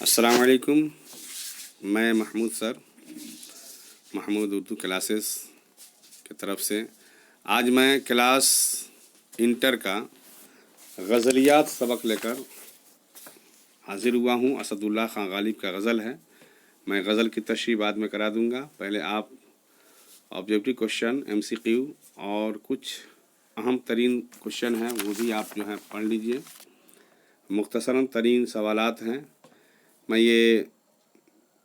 अस्सलाम वालेकुम। मैं महमूद सर, महमूद उर्दू क्लासेस की तरफ से आज मैं क्लास इंटर का गज़लियात सबक लेकर हाज़िर हुआ हूँ। असदुल्ला खां गालिब का गज़ल है। मैं गज़ल की तशरीह बाद में करा दूँगा। पहले आप ऑब्जेक्टिव क्वेश्चन, MCQ और कुछ अहम तरीन क्वेश्चन हैं वो भी आप जो है पढ़ लीजिए। मुख्तसरन तरीन सवालात हैं। मैं ये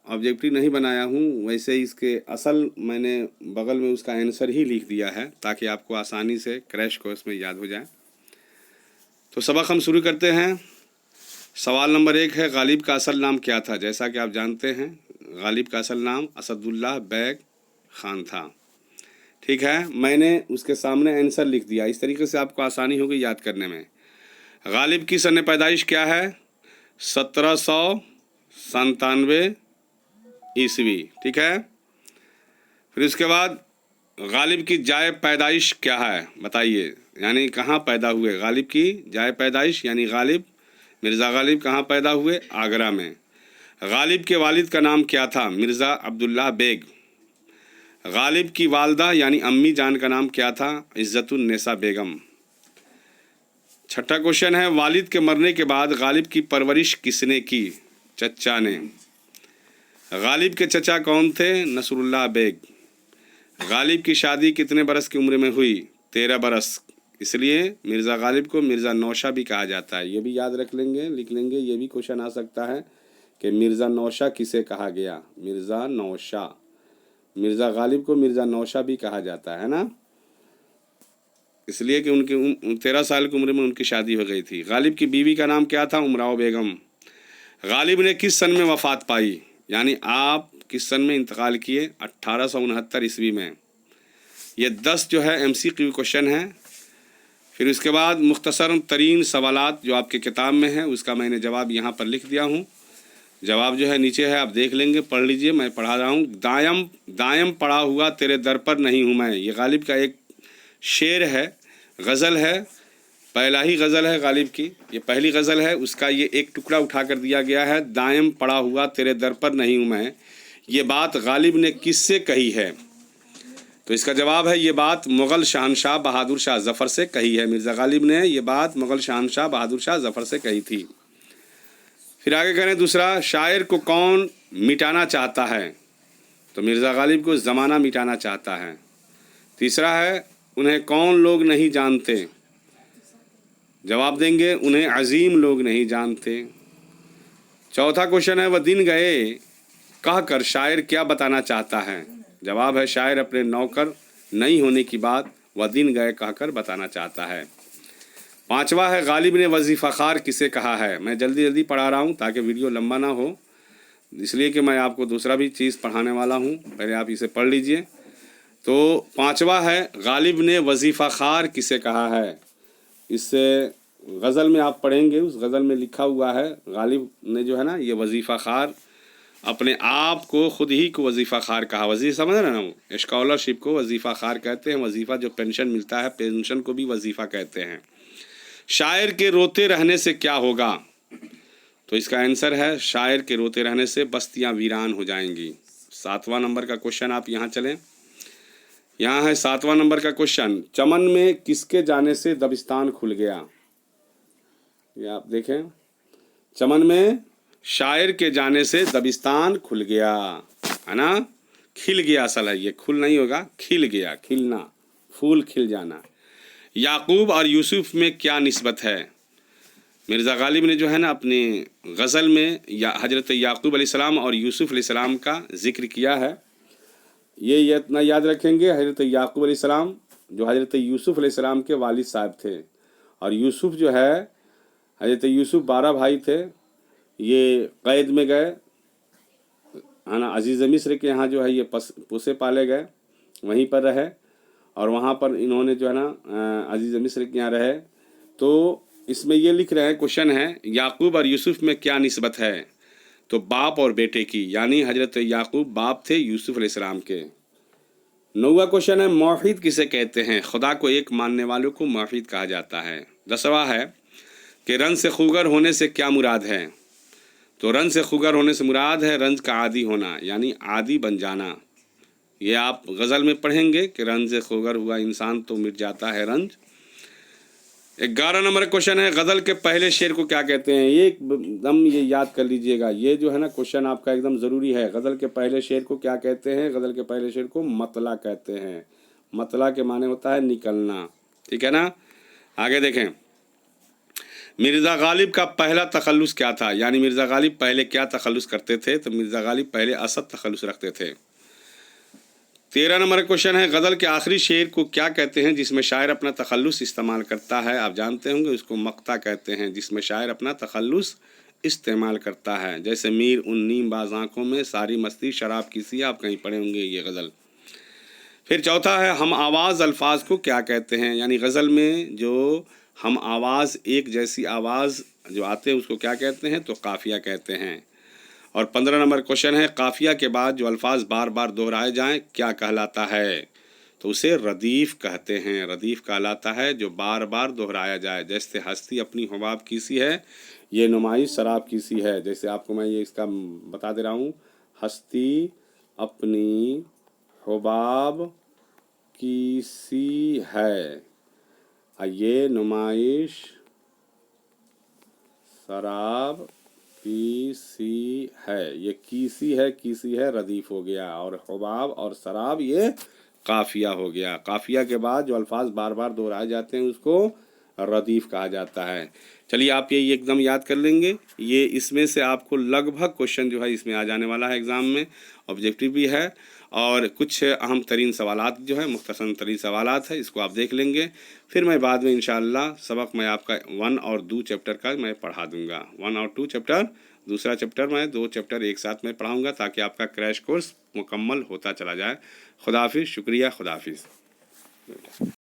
ऑब्जेक्टिव नहीं बनाया हूँ, वैसे ही इसके असल मैंने बगल में उसका आंसर ही लिख दिया है ताकि आपको आसानी से क्रैश कोर्स में याद हो जाए। तो सबक हम शुरू करते हैं। सवाल नंबर 1 है, गालिब का असल नाम क्या था? जैसा कि आप जानते हैं गालिब का असल नाम असदुल्ला बैग खान था। ठीक है, मैंने उसके सामने आंसर लिख दिया। इस तरीके से आपको आसानी होगी याद करने में। गालिब की सन पैदाइश क्या है? 1797 ईस्वी। ठीक है, फिर उसके बाद गालिब की जाए पैदाइश क्या है बताइए, यानी कहाँ पैदा हुए? गालिब की जाए पैदाइश यानी गालिब मिर्ज़ा गालिब कहाँ पैदा हुए? आगरा में। गालिब के वालिद का नाम क्या था? मिर्ज़ा अब्दुल्ला बेग। गालिब की वालदा यानी अम्मी जान का नाम क्या था? इज़्ज़तुन्निसा बेगम। छठा क्वेश्चन है, वालिद के मरने के बाद गालिब की परवरिश किसने की? चचा ने। गालिब के चचा कौन थे? Nasrallah bag. गालिब की शादी कितने बरस की उम्र में हुई? 13 बरस। इसलिए मिर्ज़ा गालिब को मिर्ज़ा नौशा भी कहा जाता है। ये भी याद रख लेंगे, लिख लेंगे। ये भी क्वेश्चन आ सकता है कि मिर्ज़ा नौशा किसे कहा गया? मिर्ज़ा नौशा। मिर्ज़ा गालिब को मिर्ज़ा नौशा भी कहा जाता है ना, इसलिए कि उनकी 13 साल की उम्र में उनकी शादी हो गई थी। गालिब की बीवी का नाम क्या था? उमराव बेगम। गालिब ने किस सन में वफ़ात पाई? यानी आप किस सन में इंतकाल किए? 1869 ईस्वी में। ये 10 जो है MCQ क्वेश्चन है। फिर उसके बाद मुख्तसर तरीन सवालात जो आपके किताब में है उसका मैंने जवाब यहाँ पर लिख दिया हूँ। जवाब जो है नीचे है, आप देख लेंगे, पढ़ लीजिए। मैं पढ़ा रहा हूँ। दायम दायम पड़ा हुआ तेरे दर पर नहीं हूँ मैं। ये गालिब का एक शेर है, गज़ल है, पहला ही गज़ल है गालिब की। ये पहली गज़ल है, उसका ये एक टुकड़ा उठा कर दिया गया है। दायम पड़ा हुआ तेरे दर पर नहीं हूँ मैं, ये बात गालिब ने किससे कही है? तो इसका जवाब है, ये बात मुग़ल शहनशाह बहादुर शाह ज़फ़र से कही है। मिर्ज़ा गालिब ने ये बात मुग़ल शहनशाह बहादुर शाह ज़फ़र से कही थी। फिर आगे करें दूसरा, शायर को कौन मिटाना चाहता है? तो मिर्ज़ा गालिब को ज़माना मिटाना चाहता है। तीसरा है, उन्हें कौन लोग नहीं जानते? जवाब देंगे, उन्हें अजीम लोग नहीं जानते। चौथा क्वेश्चन है, वह दिन गए कहकर शायर क्या बताना चाहता है? जवाब है, शायर अपने नौकर नहीं होने की बात वह दिन गए कहकर बताना चाहता है। पांचवा है, गालिब ने वजीफ़ा खार किसे कहा है? मैं जल्दी जल्दी पढ़ा रहा हूँ ताकि वीडियो लंबा ना हो, इसलिए कि मैं आपको दूसरा भी चीज़ पढ़ाने वाला हूँ। पहले आप इसे पढ़ लीजिए। तो पांचवा है, गालिब ने वजीफ़ा खार किसे कहा है? इससे गज़ल में आप पढ़ेंगे, उस गज़ल में लिखा हुआ है गालिब ने जो है ना ये वजीफ़ा खार अपने आप को खुद ही को वजीफ़ा खार कहा। वजीफ़ा समझ रहे ना, स्कॉलरशिप को वजीफ़ा खार कहते हैं। वजीफ़ा जो पेंशन मिलता है, पेंशन को भी वजीफ़ा कहते हैं। शायर के रोते रहने से क्या होगा? तो इसका आंसर है, शायर के रोते रहने से बस्तियां वीरान हो जाएंगी। 7वां नंबर का क्वेश्चन आप यहाँ चलें। यहाँ है 7वां नंबर का क्वेश्चन, चमन में किसके जाने से दबिस्तान खुल गया? ये आप देखें, चमन में शायर के जाने से दबिस्तान खुल गया, है ना, खिल गया। असल है ये, खुल नहीं होगा, खिल गया, खिलना, फूल खिल जाना। याकूब और यूसुफ में क्या निस्बत है? मिर्ज़ा गालिब ने जो है ना अपनी गज़ल में हज़रत याकूब अलैहिस्सलाम और यूसुफ अलैहिस्सलाम का ज़िक्र किया है। ये इतना याद रखेंगे, हज़रत याकूब अलैहिस्सलाम जो हज़रत यूसुफ अलैहिस्सलाम के वालिद साहब थे, और यूसुफ जो है, हज़रत यूसुफ 12 भाई थे। ये क़ैद में गए, है ना, अजीज़ मिस्र के यहाँ जो है ये पोसे पाले गए, वहीं पर रहे, और वहाँ पर इन्होंने जो है ना अजीज़ मिस्र के यहाँ रहे। तो इसमें ये लिख रहे हैं, क्वेश्चन है, याकूब और यूसुफ में क्या निस्बत है? तो बाप और बेटे की, यानी हज़रत याकूब बाप थे यूसुफ अलैहिस्सलाम के। 9वां क्वेश्चन है, मौहिद किसे कहते हैं? खुदा को एक मानने वालों को मौहिद कहा जाता है। 10वां है कि रन से खूगर होने से क्या मुराद है? तो रंज से खुगर होने से मुराद है रंज का आदी होना, यानी आदी बन जाना। ये आप गज़ल में पढ़ेंगे कि रंज से खुगर हुआ इंसान तो मिट जाता है रंज। 11 नंबर क्वेश्चन है, गज़ल के पहले शेर को क्या कहते हैं? ये एकदम ये याद कर लीजिएगा, ये जो है ना क्वेश्चन आपका एकदम ज़रूरी है। गज़ल के पहले शेर को क्या कहते हैं? गज़ल के पहले शेर को मतला कहते हैं। मतला के माने होता है निकलना, ठीक है ना। आगे देखें, मिर्ज़ा गालिब का पहला तखल्लुस क्या था? यानी मिर्ज़ा गालिब पहले क्या तखल्लुस करते थे? तो मिर्ज़ा गालिब पहले असद तखल्लुस रखते थे। 13 नंबर क्वेश्चन है, गज़ल के आखिरी शेर को क्या कहते हैं जिसमें शायर अपना तखल्लुस इस्तेमाल करता है? आप जानते होंगे उसको मक्ता कहते हैं, जिसमें शायर अपना तखल्लुस इस्तेमाल करता है। जैसे मीर उन नीम बाज आँखों में सारी मस्ती शराब की सी, आप कहीं पढ़े होंगे ये गज़ल। फिर चौथा है, हम आवाज़ अल्फाज को क्या कहते हैं? यानी गज़ल में जो हम आवाज़, एक जैसी आवाज़ जो आते हैं उसको क्या कहते हैं? तो काफ़िया कहते हैं। और 15 नंबर क्वेश्चन है, काफ़िया के बाद जो अल्फाज बार बार दोहराए जाएं क्या कहलाता है? तो उसे रदीफ़ कहते हैं। रदीफ़ कहलाता है जो बार बार दोहराया जाए। जैसे हस्ती अपनी हुबाब की सी है, ये नुमाइश शराब की सी है। जैसे आपको मैं ये इसका बता दे रहा हूँ, हस्ती अपनी हुबाब की सी है, ये नुमाइश शराब की सी है। ये कीसी है, कीसी है रदीफ़ हो गया, और हुबाब और शराब ये काफ़िया हो गया। काफ़िया के बाद जो अल्फाज बार बार दोहराए जाते हैं उसको रदीफ़ कहा जाता है। चलिए आप ये एकदम याद कर लेंगे। ये इसमें से आपको लगभग क्वेश्चन जो है इसमें आ जाने वाला है एग्ज़ाम में, ऑब्जेक्टिव भी है और कुछ अहम तरीन सवालात जो है, मुख्तसर तरीन सवालात है, इसको आप देख लेंगे। फिर मैं बाद में इंशाअल्लाह सबक मैं आपका 1 और 2 चैप्टर का मैं पढ़ा दूँगा। 1 और 2 चैप्टर, दूसरा चैप्टर मैं 2 चैप्टर एक साथ में पढ़ाऊँगा ताकि आपका क्रैश कोर्स मुकम्मल होता चला जाए। खुदा हाफिज़, शुक्रिया, खुदा हाफिज़।